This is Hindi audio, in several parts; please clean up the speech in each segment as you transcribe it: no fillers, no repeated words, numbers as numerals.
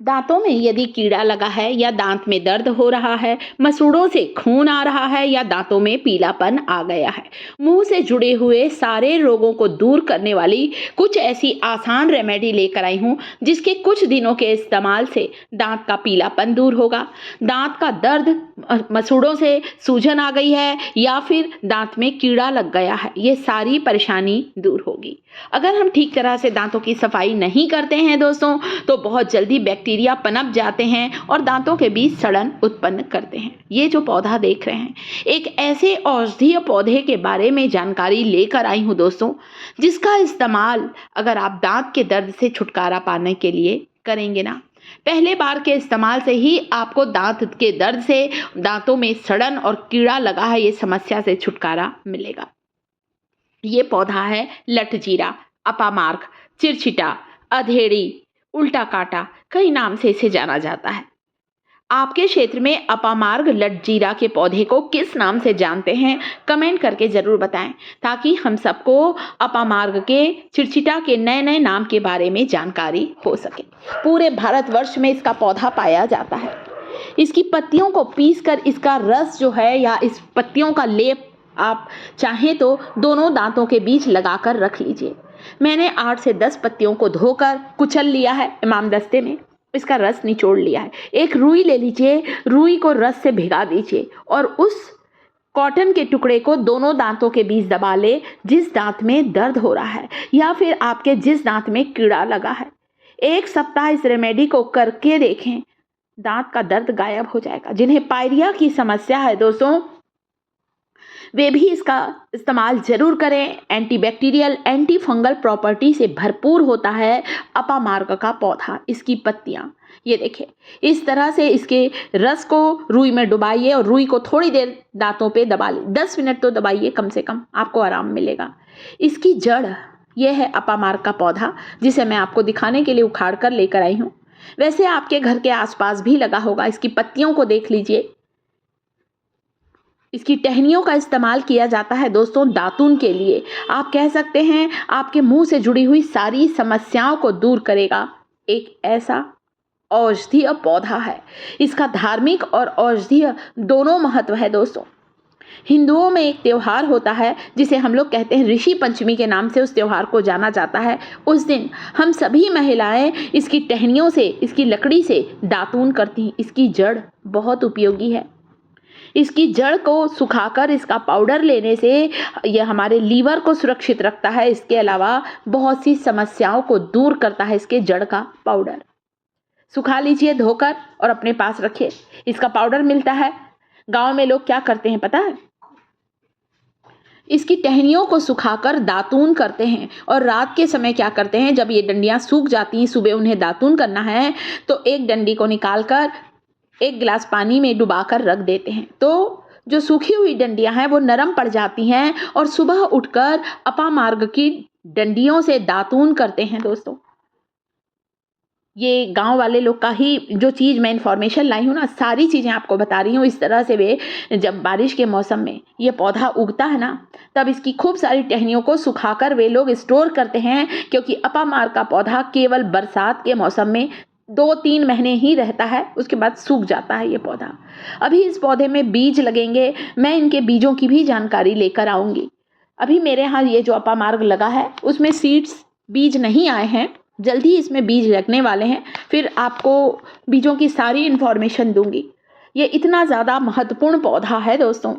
दांतों में यदि कीड़ा लगा है या दांत में दर्द हो रहा है, मसूड़ों से खून आ रहा है या दांतों में पीलापन आ गया है, मुंह से जुड़े हुए सारे रोगों को दूर करने वाली कुछ ऐसी आसान रेमेडी लेकर आई हूँ जिसके कुछ दिनों के इस्तेमाल से दांत का पीलापन दूर होगा, दांत का दर्द, मसूड़ों से सूजन आ गई है या फिर दांत में कीड़ा लग गया है, ये सारी परेशानी दूर होगी। अगर हम ठीक तरह से दांतों की सफाई नहीं करते हैं दोस्तों, तो बहुत जल्दी बैक्टीरिया पनप जाते हैं और दांतों के बीच सड़न उत्पन्न करते हैं। ये जो पौधा देख रहे हैं, एक ऐसे औषधीय पौधे के बारे में जानकारी लेकर आई हूँ दोस्तों, जिसका इस्तेमाल अगर आप दांत के दर्द से छुटकारा पाने के लिए करेंगे ना, पहले बार के इस्तेमाल से ही आपको दांत के दर्द से, दांतों में सड़न और कीड़ा लगा है, ये समस्या से छुटकारा मिलेगा। ये पौधा है लठजीरा, अपामार्क, चिरचिटा, अधेड़ी, उल्टा कांटा, कई नाम से इसे जाना जाता है। आपके क्षेत्र में अपामार्ग लठजीरा के पौधे को किस नाम से जानते हैं, कमेंट करके जरूर बताएं, ताकि हम सबको अपामार्ग के, चिरचिटा के नए नए नाम के बारे में जानकारी हो सके। पूरे भारतवर्ष में इसका पौधा पाया जाता है। इसकी पत्तियों को पीसकर इसका रस जो है या इस पत्तियों का लेप आप चाहें तो दोनों दांतों के बीच लगाकर रख लीजिए। मैंने 8 से 10 पत्तियों को धोकर कुचल लिया है, इमामदस्ते में इसका रस निचोड़ लिया है। एक रुई ले लीजिए, रुई को रस से भिगा दीजिए और उस कॉटन के टुकड़े को दोनों दांतों के बीच दबा ले, जिस दांत में दर्द हो रहा है या फिर आपके जिस दांत में कीड़ा लगा है। 1 सप्ताह इस रेमेडी को करके देखें, दांत का दर्द गायब हो जाएगा। जिन्हें पायरिया की समस्या है दोस्तों, वे भी इसका इस्तेमाल जरूर करें। एंटीबैक्टीरियल, एंटी फंगल प्रॉपर्टी से भरपूर होता है अपामार्ग का पौधा। इसकी पत्तियां ये देखिए, इस तरह से इसके रस को रुई में डुबाइए और रुई को थोड़ी देर दांतों पे दबा ली, 10 मिनट तो दबाइए कम से कम, आपको आराम मिलेगा। इसकी जड़, यह है अपामार्ग का पौधा, जिसे मैं आपको दिखाने के लिए उखाड़ कर लेकर आई हूँ। वैसे आपके घर के आसपास भी लगा होगा। इसकी पत्तियों को देख लीजिए। इसकी टहनियों का इस्तेमाल किया जाता है दोस्तों दातून के लिए। आप कह सकते हैं आपके मुंह से जुड़ी हुई सारी समस्याओं को दूर करेगा। एक ऐसा औषधीय पौधा है। इसका धार्मिक और औषधीय दोनों महत्व है दोस्तों। हिंदुओं में एक त्योहार होता है जिसे हम लोग कहते हैं ऋषि पंचमी के नाम से उस त्योहार को जाना जाता है। उस दिन हम सभी महिलाएं इसकी टहनियों से, इसकी लकड़ी से दातून करती हैं। इसकी जड़ बहुत उपयोगी है। इसकी जड़ को सुखाकर इसका पाउडर लेने से यह हमारे लीवर को सुरक्षित रखता है। इसके अलावा बहुत सी समस्याओं को दूर करता है इसके जड़ का पाउडर। सुखा लीजिए धोकर और अपने पास रखिए। इसका पाउडर मिलता है। गांव में लोग क्या करते हैं पता है, इसकी टहनियों को सुखाकर दातून करते हैं और रात के समय क्या करते हैं, जब ये डंडियां सूख जाती हैं, सुबह उन्हें दातून करना है तो एक डंडी को निकालकर 1 गिलास पानी में डुबाकर रख देते हैं। तो जो सूखी हुई डंडियां हैं वो नरम पड़ जाती हैं और सुबह उठकर अपामार्ग की डंडियों से दातून करते हैं दोस्तों। ये गांव वाले लोग का ही जो चीज़ मैं इन्फॉर्मेशन लाई हूँ ना, सारी चीज़ें आपको बता रही हूँ। इस तरह से वे जब बारिश के मौसम में ये पौधा उगता है ना, तब इसकी खूब सारी टहनियों को सुखाकर वे लोग स्टोर करते हैं, क्योंकि अपामार्ग का पौधा केवल बरसात के मौसम में 2-3 महीने ही रहता है, उसके बाद सूख जाता है ये पौधा। अभी इस पौधे में बीज लगेंगे, मैं इनके बीजों की भी जानकारी लेकर आऊँगी। अभी मेरे यहाँ ये जो अपामार्ग लगा है उसमें सीड्स, बीज नहीं आए हैं, जल्दी इसमें बीज लगने वाले हैं। फिर आपको बीजों की सारी इन्फॉर्मेशन दूंगी। ये इतना ज़्यादा महत्वपूर्ण पौधा है दोस्तों।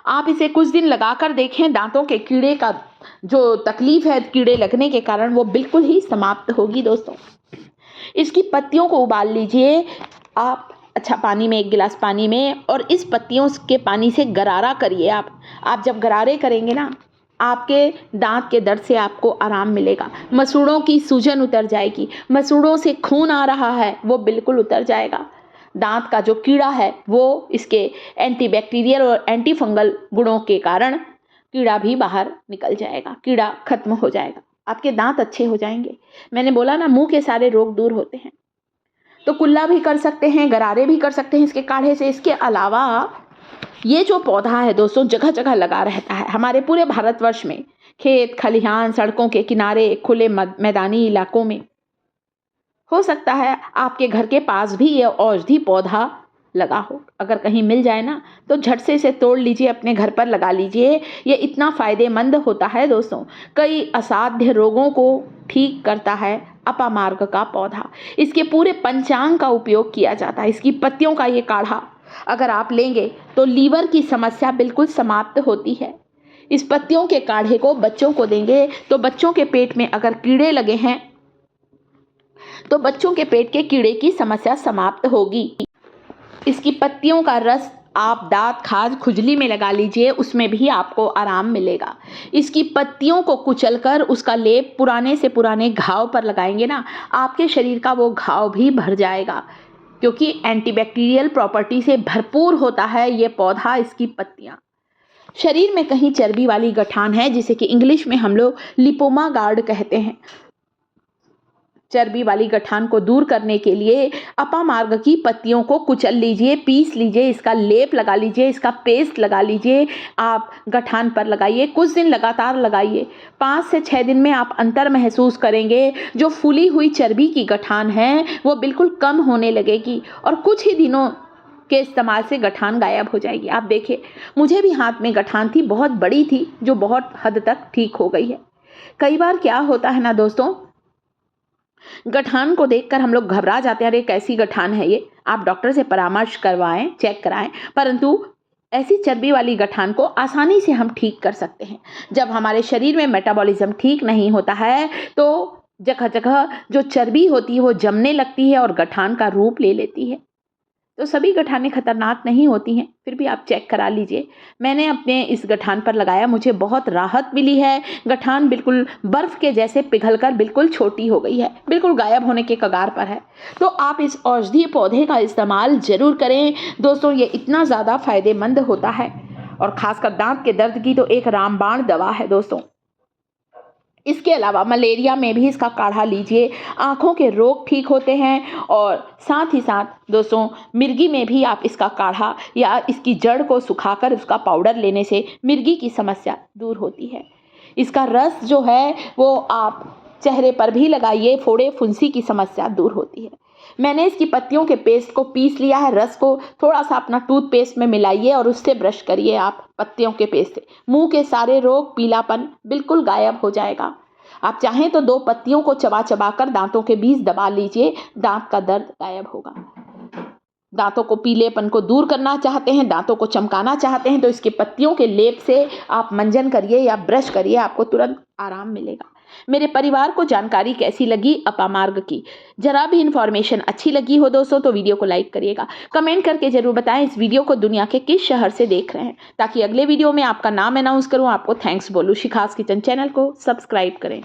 आप इसे कुछ दिन लगाकर देखें, दांतों के कीड़े का जो तकलीफ है कीड़े लगने के कारण, वो बिल्कुल ही समाप्त होगी दोस्तों। इसकी पत्तियों को उबाल लीजिए आप, अच्छा पानी में, 1 गिलास पानी में, और इस पत्तियों के पानी से गरारा करिए आप जब गरारे करेंगे ना, आपके दांत के दर्द से आपको आराम मिलेगा। मसूड़ों की सूजन उतर जाएगी, मसूड़ों से खून आ रहा है वो बिल्कुल उतर जाएगा। दांत का जो कीड़ा है वो इसके एंटीबैक्टीरियल और एंटी फंगल गुणों के कारण कीड़ा भी बाहर निकल जाएगा, कीड़ा खत्म हो जाएगा, आपके दांत अच्छे हो जाएंगे। मैंने बोला ना, मुंह के सारे रोग दूर होते हैं। तो कुल्ला भी कर सकते हैं, गरारे भी कर सकते हैं इसके काढ़े से। इसके अलावा ये जो पौधा है दोस्तों जगह जगह लगा रहता है हमारे पूरे भारतवर्ष में, खेत खलिहान, सड़कों के किनारे, खुले मैदानी इलाकों में। हो सकता है आपके घर के पास भी ये औषधि पौधा लगा हो। अगर कहीं मिल जाए ना तो झट से इसे तोड़ लीजिए, अपने घर पर लगा लीजिए। ये इतना फ़ायदेमंद होता है दोस्तों। कई असाध्य रोगों को ठीक करता है अपामार्ग का पौधा। इसके पूरे पंचांग का उपयोग किया जाता है। इसकी पत्तियों का ये काढ़ा अगर आप लेंगे तो लीवर की समस्या बिल्कुल समाप्त होती है। इस पत्तियों के काढ़े को बच्चों को देंगे तो बच्चों के पेट में अगर कीड़े लगे हैं तो बच्चों के पेट के कीड़े की समस्या समाप्त होगी। इसकी पत्तियों का रस आप दांत, खाज, खुजली में लगा लीजिए, उसमें भी आपको आराम मिलेगा। इसकी पत्तियों को कुचलकर उसका लेप पुराने से पुराने घाव पर लगाएंगे ना, आपके शरीर का वो घाव भी भर जाएगा, क्योंकि एंटीबैक्टीरियल प्रॉपर्टी से भरपूर होता है ये पौधा। इसकी पत्तियाँ शरीर में कहीं चर्बी वाली गठान है, जिसे कि इंग्लिश में हम लोग लिपोमा गार्ड कहते हैं, चर्बी वाली गठान को दूर करने के लिए अपामार्ग की पत्तियों को कुचल लीजिए, पीस लीजिए, इसका लेप लगा लीजिए, इसका पेस्ट लगा लीजिए, आप गठान पर लगाइए, कुछ दिन लगातार लगाइए। 5 से 6 दिन में आप अंतर महसूस करेंगे। जो फूली हुई चर्बी की गठान है वो बिल्कुल कम होने लगेगी और कुछ ही दिनों के इस्तेमाल से गठान गायब हो जाएगी। आप देखिए, मुझे भी हाथ में गठान थी, बहुत बड़ी थी, जो बहुत हद तक ठीक हो गई है। कई बार क्या होता है ना दोस्तों, गठान को देखकर हम लोग घबरा जाते हैं, अरे कैसी गठान है ये। आप डॉक्टर से परामर्श करवाएं, चेक कराएं, परंतु ऐसी चर्बी वाली गठान को आसानी से हम ठीक कर सकते हैं। जब हमारे शरीर में मेटाबॉलिज्म ठीक नहीं होता है तो जगह जगह जो चर्बी होती है वो जमने लगती है और गठान का रूप ले लेती है। तो सभी गठानें खतरनाक नहीं होती हैं, फिर भी आप चेक करा लीजिए। मैंने अपने इस गठान पर लगाया, मुझे बहुत राहत मिली है। गठान बिल्कुल बर्फ़ के जैसे पिघलकर बिल्कुल छोटी हो गई है, बिल्कुल गायब होने के कगार पर है। तो आप इस औषधीय पौधे का इस्तेमाल ज़रूर करें दोस्तों, ये इतना ज़्यादा फ़ायदेमंद होता है। और ख़ासकर दांत के दर्द की तो एक रामबाण दवा है दोस्तों। इसके अलावा मलेरिया में भी इसका काढ़ा लीजिए, आँखों के रोग ठीक होते हैं। और साथ ही साथ दोस्तों, मिर्गी में भी आप इसका काढ़ा या इसकी जड़ को सुखाकर उसका पाउडर लेने से मिर्गी की समस्या दूर होती है। इसका रस जो है वो आप चेहरे पर भी लगाइए, फोड़े फुंसी की समस्या दूर होती है। मैंने इसकी पत्तियों के पेस्ट को पीस लिया है, रस को थोड़ा सा अपना टूथपेस्ट में मिलाइए और उससे ब्रश करिए आप पत्तियों के पेस्ट से। मुंह के सारे रोग, पीलापन बिल्कुल गायब हो जाएगा। आप चाहें तो 2 पत्तियों को चबा चबा कर दांतों के बीच दबा लीजिए, दांत का दर्द गायब होगा। दांतों को पीलेपन को दूर करना चाहते हैं, दांतों को चमकाना चाहते हैं तो इसके पत्तियों के लेप से आप मंजन करिए या ब्रश करिए, आपको तुरंत आराम मिलेगा। मेरे परिवार को जानकारी कैसी लगी अपामार्ग की, जरा भी इन्फॉर्मेशन अच्छी लगी हो दोस्तों तो वीडियो को लाइक करिएगा। कमेंट करके जरूर बताएं इस वीडियो को दुनिया के किस शहर से देख रहे हैं, ताकि अगले वीडियो में आपका नाम अनाउंस करूं, आपको थैंक्स बोलूं। शिखास किचन चैनल को सब्सक्राइब करें।